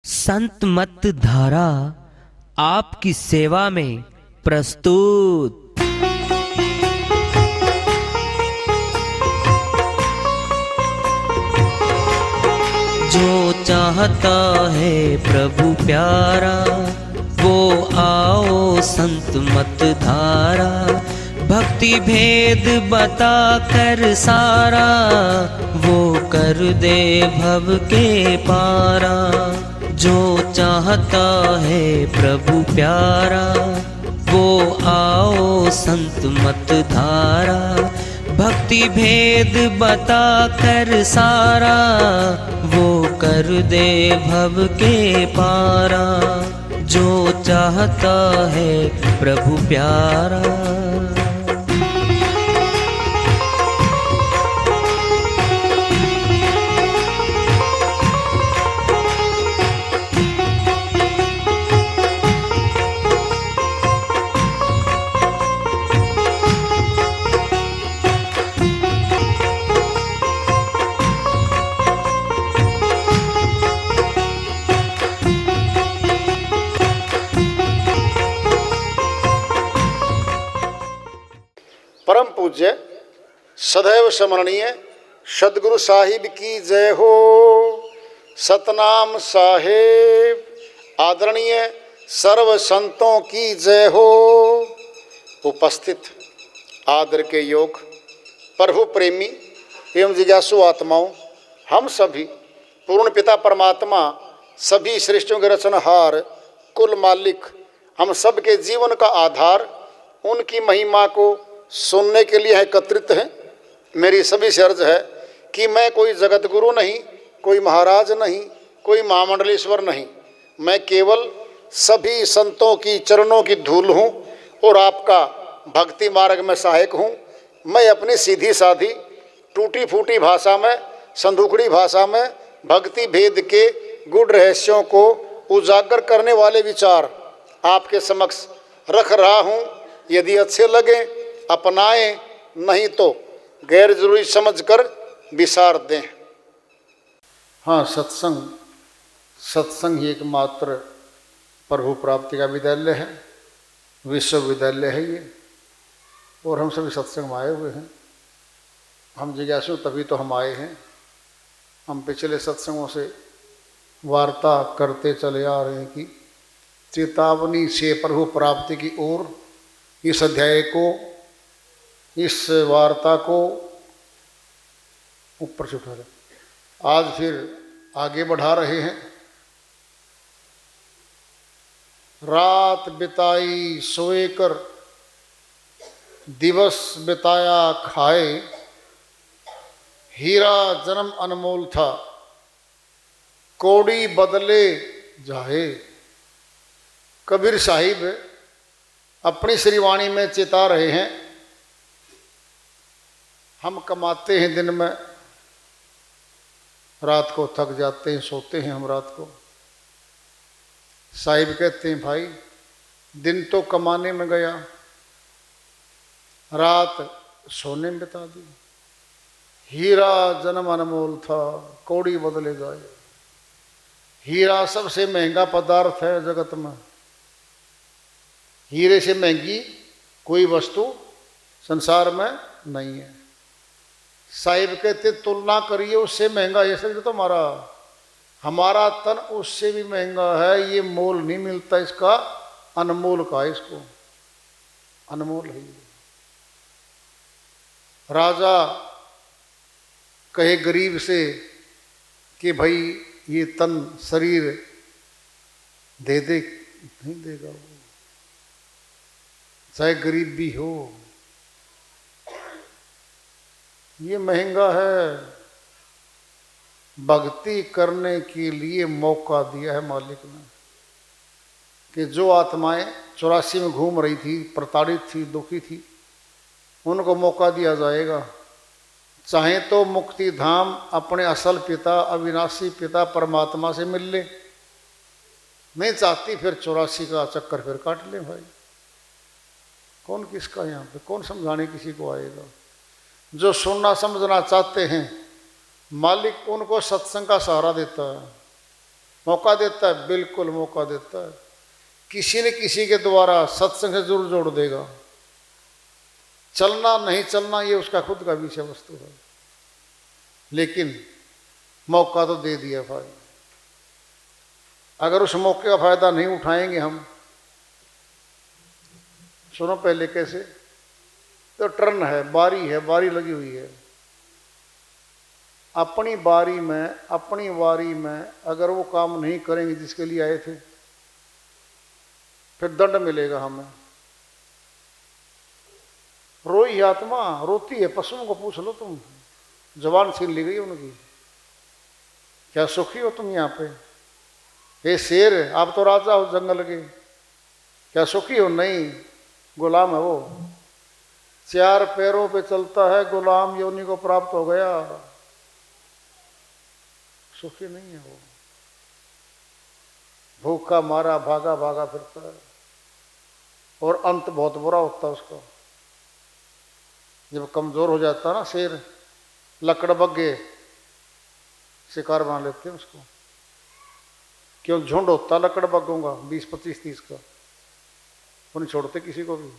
संत मत धारा आपकी सेवा में प्रस्तुत। जो चाहता है प्रभु प्यारा वो आओ संत मत धारा। भक्ति भेद बता कर सारा वो कर दे भव के पारा। जो चाहता है प्रभु प्यारा वो आओ संत मत धारा। भक्ति भेद बता कर सारा वो कर दे भव के पारा। जो चाहता है प्रभु प्यारा। परम पूज्य सदैव स्मरणीय सदगुरु साहिब की जय हो। सतनाम साहेब आदरणीय सर्व संतों की जय हो। उपस्थित आदर के योग प्रभु प्रेमी एवं जिज्ञासु आत्माओं, हम सभी पूर्ण पिता परमात्मा सभी सृष्टियों के रचनहार कुल मालिक हम सब के जीवन का आधार उनकी महिमा को सुनने के लिए एकत्रित हैं। मेरी सभी से अर्ज है कि मैं कोई जगत गुरु नहीं, कोई महाराज नहीं, कोई महामंडलेश्वर नहीं। मैं केवल सभी संतों की चरणों की धूल हूँ और आपका भक्ति मार्ग में सहायक हूँ। मैं अपनी सीधी साधी टूटी फूटी भाषा में, संदूकड़ी भाषा में भक्ति भेद के गूढ़ रहस्यों को उजागर करने वाले विचार आपके समक्ष रख रहा हूँ। यदि अच्छे लगे अपनाएं, नहीं तो गैर जरूरी समझकर विसार दें। हाँ, सत्संग ही एकमात्र प्रभु प्राप्ति का विद्यालय है, विश्वविद्यालय है ये। और हम सभी सत्संग में आए हुए हैं। हम जिज्ञासु तभी तो हम आए हैं। हम पिछले सत्संगों से वार्ता करते चले आ रहे हैं कि चेतावनी से प्रभु प्राप्ति की ओर इस अध्याय को, इस वार्ता को ऊपर से उठा रहे, आज फिर आगे बढ़ा रहे हैं। रात बिताई सोए कर, दिवस बिताया खाए, हीरा जन्म अनमोल था, कौड़ी बदले जाए। कबीर साहिब अपनी श्रीवाणी में चेता रहे हैं। हम कमाते हैं दिन में, रात को थक जाते हैं, सोते हैं हम रात को। साहिब कहते हैं भाई दिन तो कमाने में गया, रात सोने में बिता दी। हीरा जन्म अनमोल था, कौड़ी बदले जाए। हीरा सबसे महंगा पदार्थ है जगत में। हीरे से महंगी कोई वस्तु संसार में नहीं है। साहिब कहते तुलना करिए, उससे महंगा ये शरीर तो हमारा तन उससे भी महंगा है। ये मोल नहीं मिलता इसका, अनमोल का है, इसको अनमोल है। राजा कहे गरीब से कि भाई ये तन शरीर दे दे, नहीं देगा वो, चाहे गरीब भी हो। ये महंगा है। भक्ति करने के लिए मौका दिया है मालिक ने कि जो आत्माएं 84 में घूम रही थी, प्रताड़ित थी, दुखी थी, उनको मौका दिया जाएगा। चाहे तो मुक्ति धाम अपने असल पिता अविनाशी पिता परमात्मा से मिल ले, नहीं चाहती फिर 84 का चक्कर फिर काट ले। भाई कौन किसका यहाँ पे, कौन समझाने किसी को आएगा। जो सुनना समझना चाहते हैं मालिक उनको सत्संग का सहारा देता है, मौका देता है, बिल्कुल मौका देता है। किसी न किसी के द्वारा सत्संग से जरूर जोड़ देगा। चलना नहीं चलना ये उसका खुद का विषय वस्तु है, लेकिन मौका तो दे दिया भाई। अगर उस मौके का फायदा नहीं उठाएंगे हम, सुनो पहले कैसे, तो टर्न है, बारी है, बारी लगी हुई है। अपनी बारी में अगर वो काम नहीं करेंगे जिसके लिए आए थे, फिर दंड मिलेगा हमें। रोई आत्मा रोती है, पशुओं को पूछ लो तुम, जवान छीन ली गई उनकी। क्या सुखी हो तुम यहाँ पे? ये शेर, आप तो राजा हो जंगल के, क्या सुखी हो? नहीं, गुलाम है वो। 4 पैरों पे चलता है, गुलाम योनि को प्राप्त हो गया, सुखी नहीं है वो। भूखा मारा भागा भागा फिरता है, और अंत बहुत बुरा होता है उसका। जब कमजोर हो जाता है ना शेर, लकड़ बग्गे शिकार बना लेते हैं उसको। क्यों? झुंड होता लकड़ बग्गों 20, 25, 30 का, वो नहीं छोड़ते किसी को भी।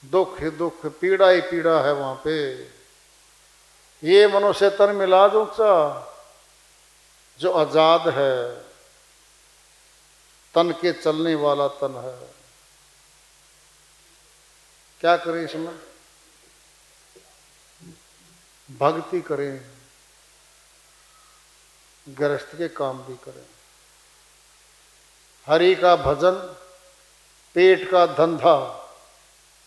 दुख ही दुख, पीड़ा ही पीड़ा है वहां पे। ये मनुष्य तन मिला जो ऊंचा, जो आजाद है, तन के चलने वाला तन है। क्या करें इसमें? भक्ति करें, गृहस्थ के काम भी करें। हरि का भजन, पेट का धंधा,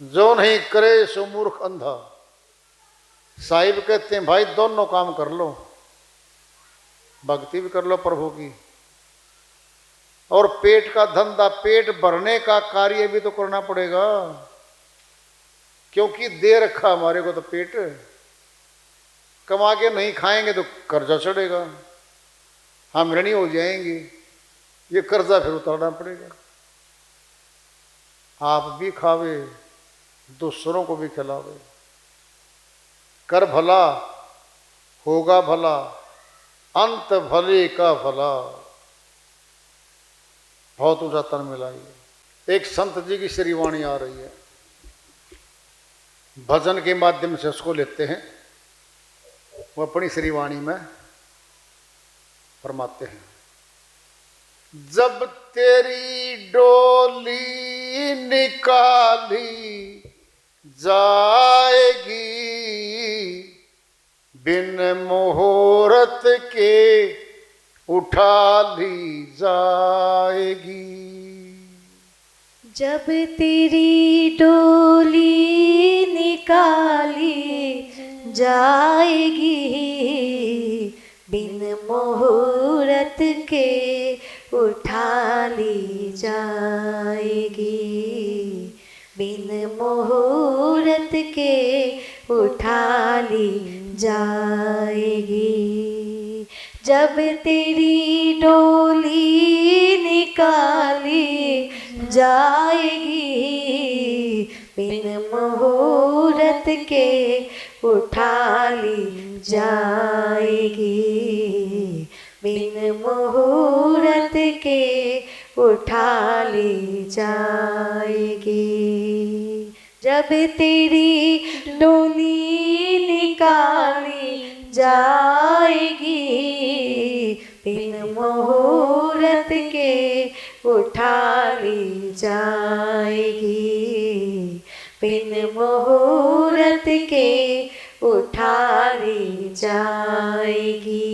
जो नहीं करे सो मूर्ख अंधा। साहिब कहते हैं भाई दोनों काम कर लो, भक्ति भी कर लो प्रभु की, और पेट का धंधा, पेट भरने का कार्य भी तो करना पड़ेगा, क्योंकि दे रखा हमारे को तो पेट। कमा के नहीं खाएंगे तो कर्जा चढ़ेगा, हम ऋणी हो जाएंगे, ये कर्जा फिर उतारना पड़ेगा। आप भी खावे, दूसरों को भी खिलावे। कर भला होगा भला, अंत भले का भला। बहुत ऊंचा तन मिला ये। एक संत जी की श्रीवाणी आ रही है, भजन के माध्यम से उसको लेते हैं, वो अपनी श्रीवाणी में फरमाते हैं। जब तेरी डोली निकाली जाएगी, बिन मुहूर्त के उठा ली जाएगी। जब तेरी डोली निकाली जाएगी, बिन मुहूर्त के उठा ली जाएगी, बिन मुहूर्त के उठा ली जाएगी। जब तेरी डोली निकाली जाएगी, बिन मुहूर्त के उठा ली जाएगी, बिन मुहूर्त के उठा ली जाएगी। जब तेरी डोली निकाली जाएगी, बिन मुहूर्त के उठा ली जाएगी, बिन मुहूर्त के उठा ली जाएगी।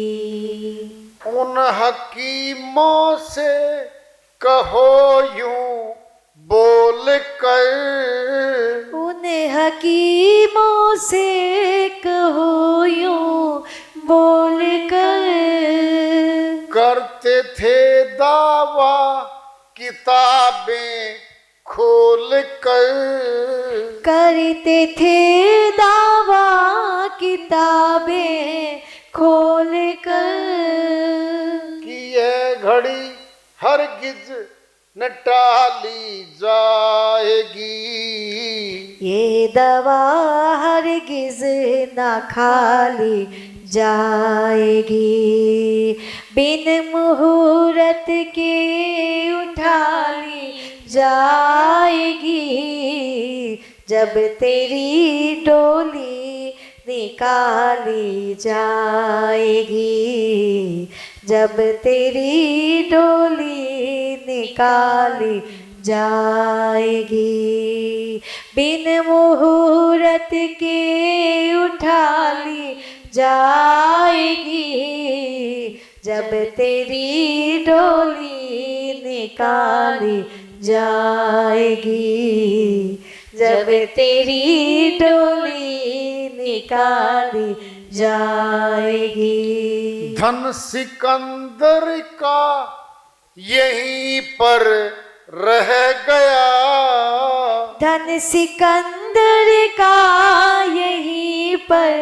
उन हकीमों से कहो यूं बोल कर, उन हकीमों से कहो यूं बोल कर, करते थे दावा किताबें खोल कर, करते थे दावा किताबें खोल कर, कि ये घड़ी हरगिज न टाली जाएगी, ये दवा हरगिज ना खाली जाएगी। बिन मुहूर्त के उठा ली जाएगी, जब तेरी डोली निकाली जाएगी, जब तेरी डोली निकाली जाएगी। बिन मुहूर्त के उठा ली जाएगी, जब तेरी डोली निकाली जाएगी, जब तेरी डोली निकाली जाएगी। धन सिकंदर का यहीं पर रह गया, धन सिकंदर का यहीं पर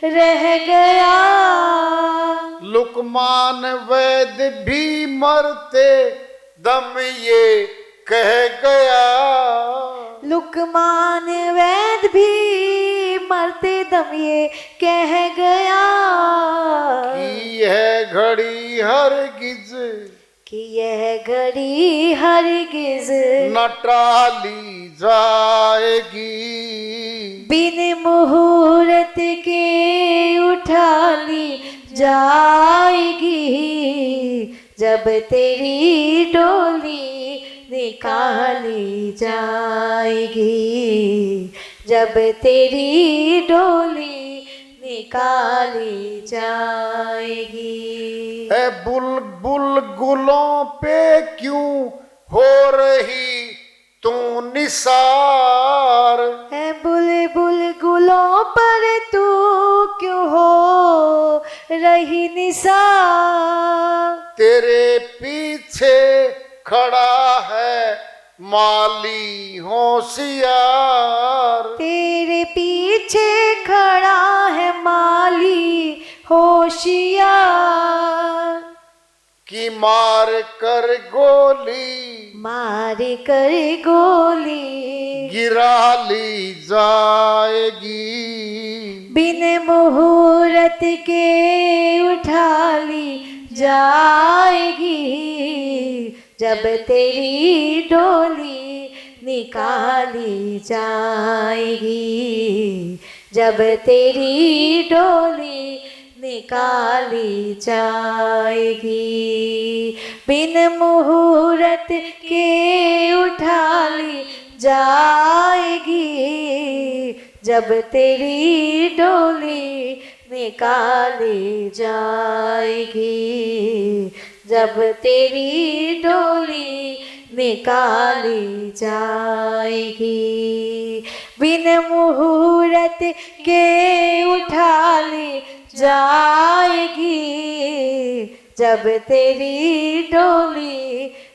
रह गया। लुकमान वैद भी मरते दम ये कह गया, लुकमान वैद भी मरते दम ये कह गया, कि यह घड़ी हरगिज, कि यह घड़ी हरगिज न टाली जाएगी। बिन मुहूर्त के उठा ली जाएगी, जब तेरी डोली निकाली जाएगी, जब तेरी डोली निकाली जाएगी। ए बुलबुल गुलों पे क्यों हो रही तू निसार, है बुलबुल गुलों पर तू क्यों हो रही निसार। तेरे पीछे खड़ा है माली होशियार, तेरे पीछे खड़ा है माली होशियार, कि मार कर गोली, मार कर गोली गिरा ली जाएगी। बिन मुहूर्त के उठा ली जाएगी, जब तेरी डोली निकाली जाएगी, जब तेरी डोली निकाली जाएगी। बिन मुहूर्त के उठा ली जाएगी, जब तेरी डोली निकाली जाएगी, जब तेरी डोली निकाली जाएगी। बिन मुहूर्त के उठा ली जाएगी, जब तेरी डोली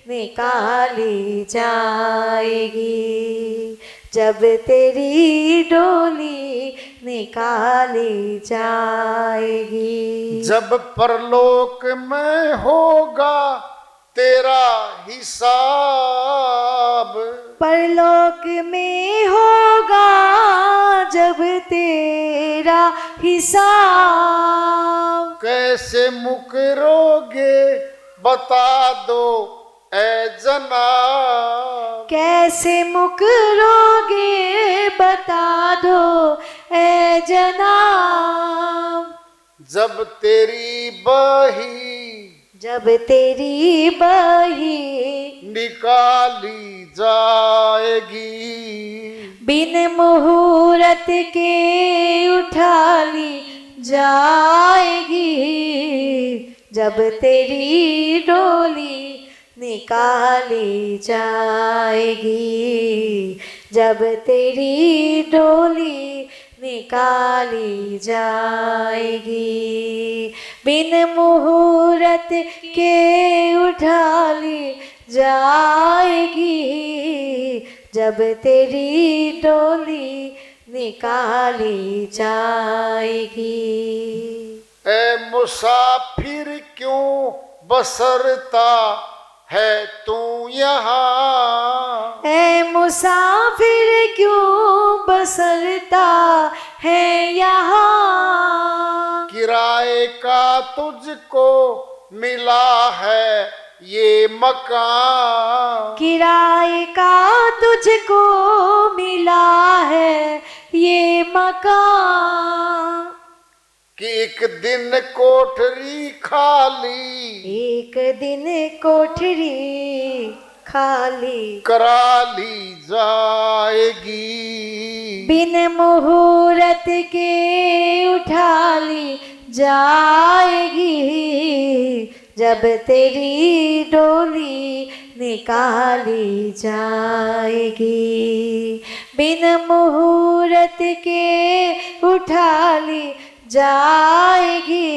निकाली जाएगी, जब तेरी डोली निकाली जाएगी। जब परलोक में होगा तेरा हिसाब, परलोक में होगा जब तेरा हिसाब, कैसे मुकरोगे बता दो ऐ जनाब, कैसे मुकरोगे बता दो ऐ जनाब। जब तेरी बही, जब तेरी बही निकाली जाएगी, बिन मुहूर्त के उठा ली जाएगी, जब तेरी डोली निकाली जाएगी, जब तेरी डोली निकाली जाएगी। बिन मुहूर्त के उठा ली जाएगी, जब तेरी डोली निकाली जाएगी। ऐ मुसाफिर क्यों बसरता है तू यहाँ, ऐ मुसाफिर क्यों बसरता है यहाँ, कि किराए का तुझको मिला है ये मकान, किराए का तुझको मिला है ये मकान, कि एक दिन कोठरी खाली, एक दिन कोठरी खाली करा ली जाएगी, बिन मुहूर्त के उठा ली जाएगी, जब तेरी डोली निकाली जाएगी, बिन मुहूर्त के उठा ली जाएगी,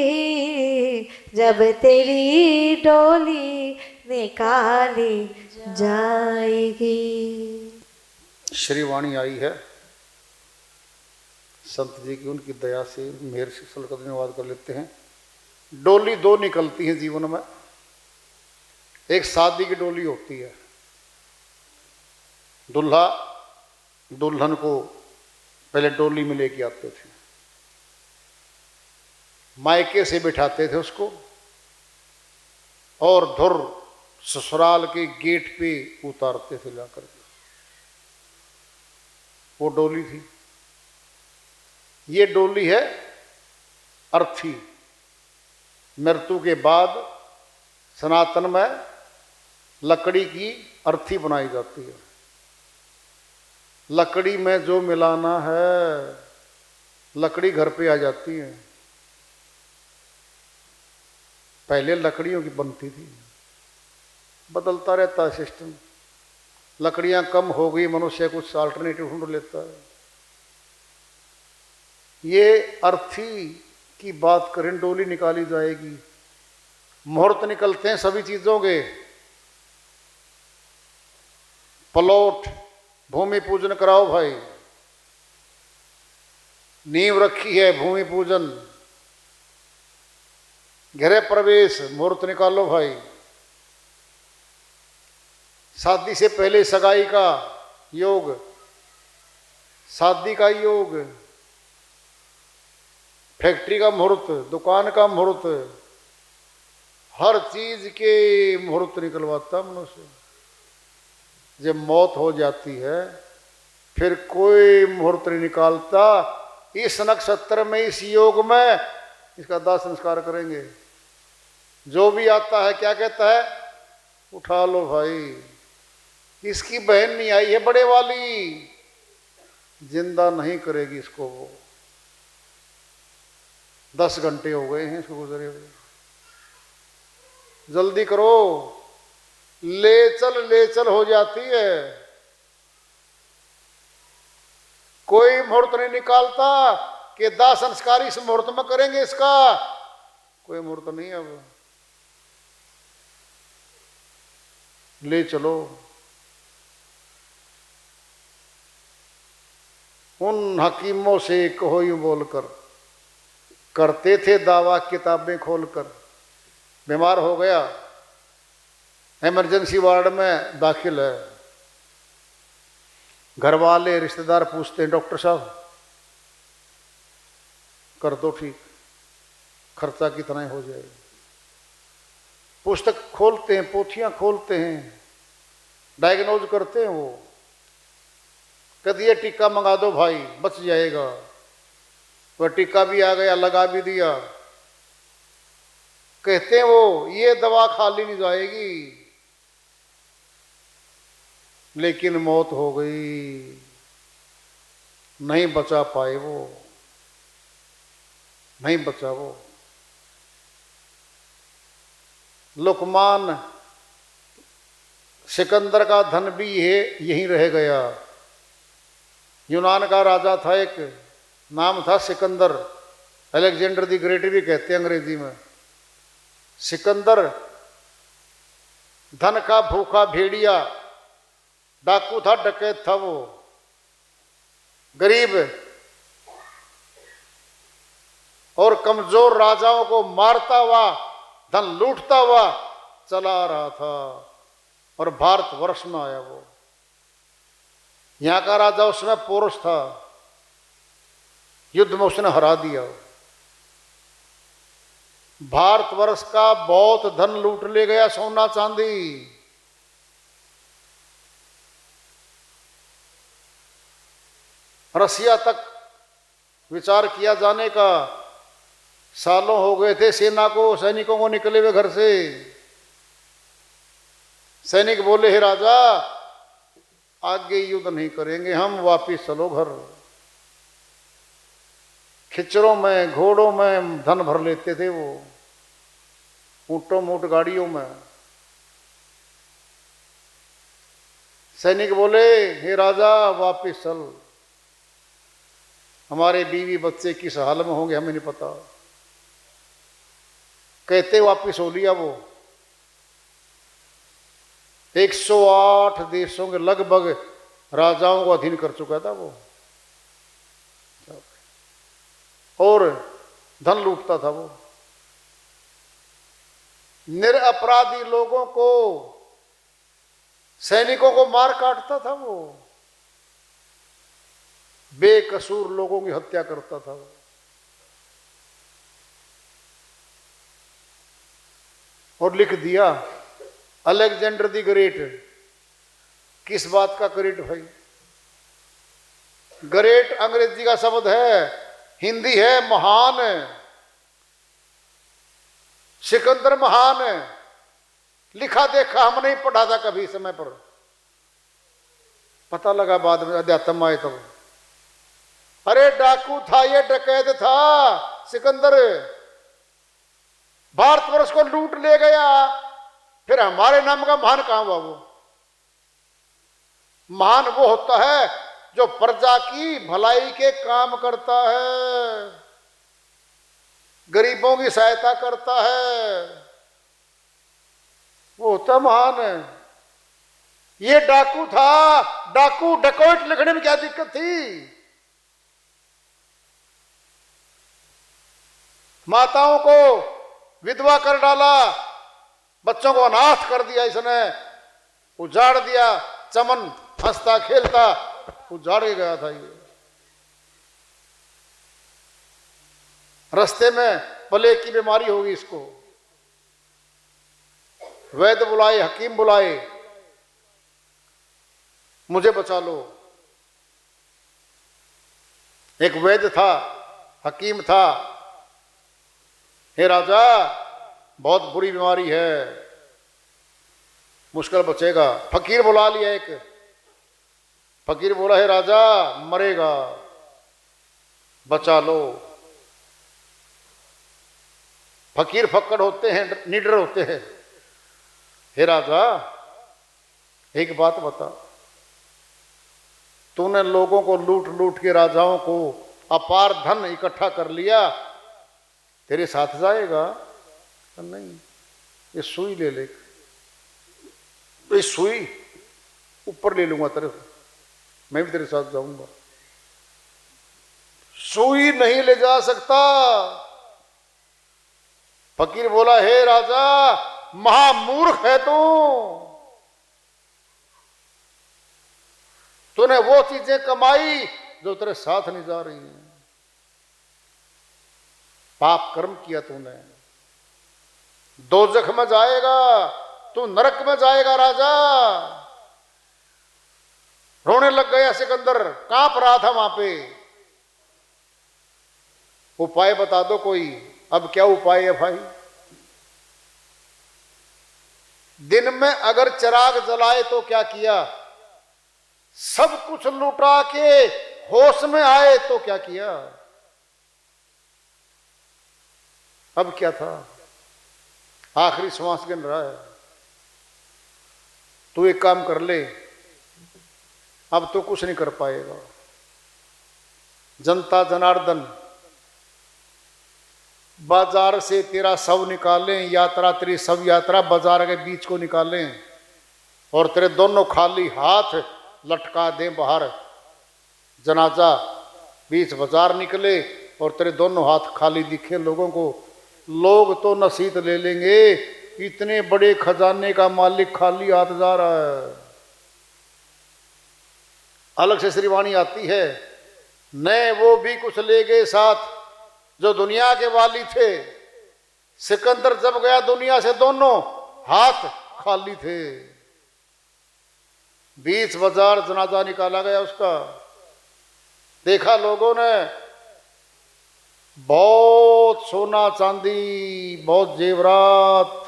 जब तेरी डोली निकाली जाएगी। श्रीवाणी आई है संत जी की, उनकी दया से मेहर से सलकत अनुवाद कर लेते हैं। डोली दो निकलती हैं जीवन में। एक शादी की डोली होती है, दुल्हा दुल्हन को पहले डोली में लेके आते थे, मायके से बिठाते थे उसको, और धुर ससुराल के गेट पे उतारते थे जाकर के। वो डोली थी। ये डोली है अर्थी। मृत्यु के बाद सनातन में लकड़ी की अर्थी बनाई जाती है। लकड़ी में जो मिलाना है, लकड़ी घर पे आ जाती है। पहले लकड़ियों की बनती थी, बदलता रहता है सिस्टम। लकड़ियां कम हो गई, मनुष्य कुछ अल्टरनेटिव ढूंढ लेता है। ये अर्थी की बात करें, डोली निकाली जाएगी। मुहूर्त निकलते हैं सभी चीजों के। प्लॉट भूमि पूजन कराओ भाई, नींव रखी है भूमि पूजन, गृह प्रवेश मुहूर्त निकालो भाई। शादी से पहले सगाई का योग, शादी का योग, फैक्ट्री का मुहूर्त, दुकान का मुहूर्त, हर चीज के मुहूर्त निकलवाता मनुष्य। जब मौत हो जाती है फिर कोई मुहूर्त नहीं निकालता। इस नक्षत्र में, इस योग में इसका दाह संस्कार करेंगे। जो भी आता है क्या कहता है, उठा लो भाई, इसकी बहन नहीं आई है बड़े वाली, जिंदा नहीं करेगी इसको वो। 10 घंटे हो गए हैं इसको गुजरे हुए, जल्दी करो। ले चल हो जाती है। कोई मुहूर्त नहीं निकालता कि दाह संस्कार इस मुहूर्त में करेंगे इसका। कोई मुहूर्त नहीं। अब ले चलो। उन हकीमों से कहो यूं बोलकर, करते थे दावा किताबें खोलकर। बीमार हो गया, इमरजेंसी वार्ड में दाखिल है, घर वाले रिश्तेदार पूछते हैं, डॉक्टर साहब कर दो ठीक, खर्चा कितना हो जाएगा। पुस्तक खोलते हैं, पोथियां खोलते हैं, डायग्नोज करते हैं। वो कहते ये टीका मंगा दो भाई, बच जाएगा। वह टीका भी आ गया, लगा भी दिया। कहते हैं वो ये दवा खाली नहीं जाएगी, लेकिन मौत हो गई, नहीं बचा पाए वो, नहीं बचा वो। लुकमान सिकंदर का धन भी यहीं रह गया। यूनान का राजा था एक, नाम था सिकंदर, अलेक्जेंडर दी ग्रेट भी कहते हैं अंग्रेजी में। सिकंदर धन का भूखा भेड़िया, डाकू था, डकैत था वो। गरीब और कमजोर राजाओं को मारता हुआ, धन लूटता हुआ चला रहा था, और भारतवर्ष में आया वो। यहां का राजा उसमें पोरस था, युद्ध में उसने हरा दिया। भारतवर्ष का बहुत धन लूट ले गया, सोना चांदी। रसिया तक विचार किया जाने का, सालों हो गए थे सेना को, सैनिकों को निकले हुए घर से। सैनिक बोले, हे राजा आगे युद्ध नहीं करेंगे हम, वापिस चलो घर। खिच्चरों में घोड़ों में धन भर लेते थे वो, ऊंटों मोट गाड़ियों में। सैनिक बोले, हे राजा वापिस चल, हमारे बीवी बच्चे किस हाल में होंगे हमें नहीं पता। कहते वापिस हो लिया वो। 108 देशों के लगभग राजाओं को अधीन कर चुका था वो, और धन लूटता था वो। निरपराधी लोगों को, सैनिकों को मार काटता था वो, बेकसूर लोगों की हत्या करता था वो। और लिख दिया अलेक्जेंडर द ग्रेट। किस बात का ग्रेट भाई? ग्रेट अंग्रेजी का शब्द है, हिंदी है महान। सिकंदर महान लिखा देखा हम नहीं पढ़ा था कभी समय पर, पता लगा बाद में अध्यात्म आए तब। अरे डाकू था, ये डकैत था सिकंदर, भारतवर्ष को लूट ले गया। फिर हमारे नाम का महान कहां हुआ वो? महान वो होता है जो प्रजा की भलाई के काम करता है, गरीबों की सहायता करता है, वो होता महान है। ये डाकू था, डाकू डकैत लिखने में क्या दिक्कत थी? माताओं को विधवा कर डाला, बच्चों को अनाथ कर दिया इसने, उजाड़ दिया। चमन हंसता खेलता उजाड़ के गया था ये। रास्ते में प्लेग की बीमारी होगी इसको, वैद्य बुलाए, हकीम बुलाए, मुझे बचा लो। एक वैद्य था, हकीम था, हे राजा बहुत बुरी बीमारी है, मुश्किल बचेगा। फकीर बुला लिया एक, फकीर बोला, हे राजा मरेगा, बचा लो। फकीर फक्कड़ होते हैं, निडर होते हैं। हे राजा एक बात बता, तूने लोगों को लूट लूट के राजाओं को अपार धन इकट्ठा कर लिया, तेरे साथ जाएगा? नहीं, ये सुई ले ले, ये सुई ऊपर ले लूंगा तेरे को, मैं भी तेरे साथ जाऊंगा। सुई नहीं ले जा सकता। फकीर बोला, हे राजा महामूर्ख है तूने वो चीजें कमाई जो तेरे साथ नहीं जा रही हैं। पाप कर्म किया तूने, दोजख में जाएगा, तू नरक में जाएगा राजा। रोने लग गया सिकंदर, कांप रहा था वहां पे। उपाय बता दो कोई। अब क्या उपाय है भाई? दिन में अगर चिराग जलाए तो क्या किया, सब कुछ लुटा के होश में आए तो क्या किया? अब क्या था? आखिरी श्वास गिन रहा है। तू एक काम कर ले, अब तो कुछ नहीं कर पाएगा। जनता जनार्दन बाजार से तेरा शव निकालें, यात्रा तेरी शव यात्रा बाजार के बीच को निकालें, और तेरे दोनों खाली हाथ लटका दें बाहर। जनाजा बीच बाजार निकले और तेरे दोनों हाथ खाली दिखे लोगों को। लोग तो नसीहत ले लेंगे, इतने बड़े खजाने का मालिक खाली हाथ जा रहा है। अलग से श्रीवाणी आती है, न वो भी कुछ ले गए साथ जो दुनिया के वाली थे, सिकंदर जब गया दुनिया से दोनों हाथ खाली थे। 20,000 जनाजा निकाला गया उसका। देखा लोगों ने, बहुत सोना चांदी, बहुत जेवरात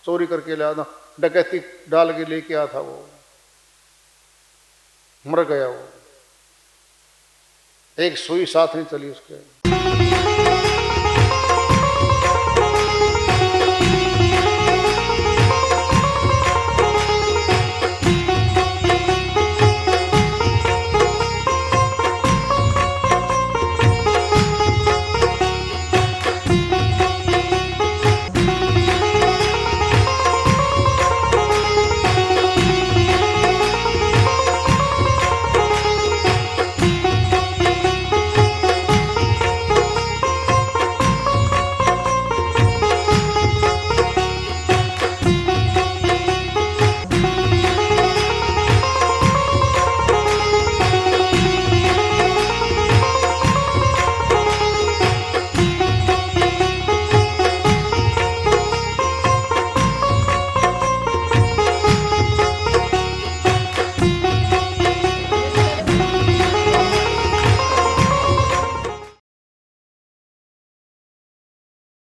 चोरी करके लाया था, डकैती डाल के लेके आया था, वो मर गया। वो एक सुई साथ नहीं चली उसके।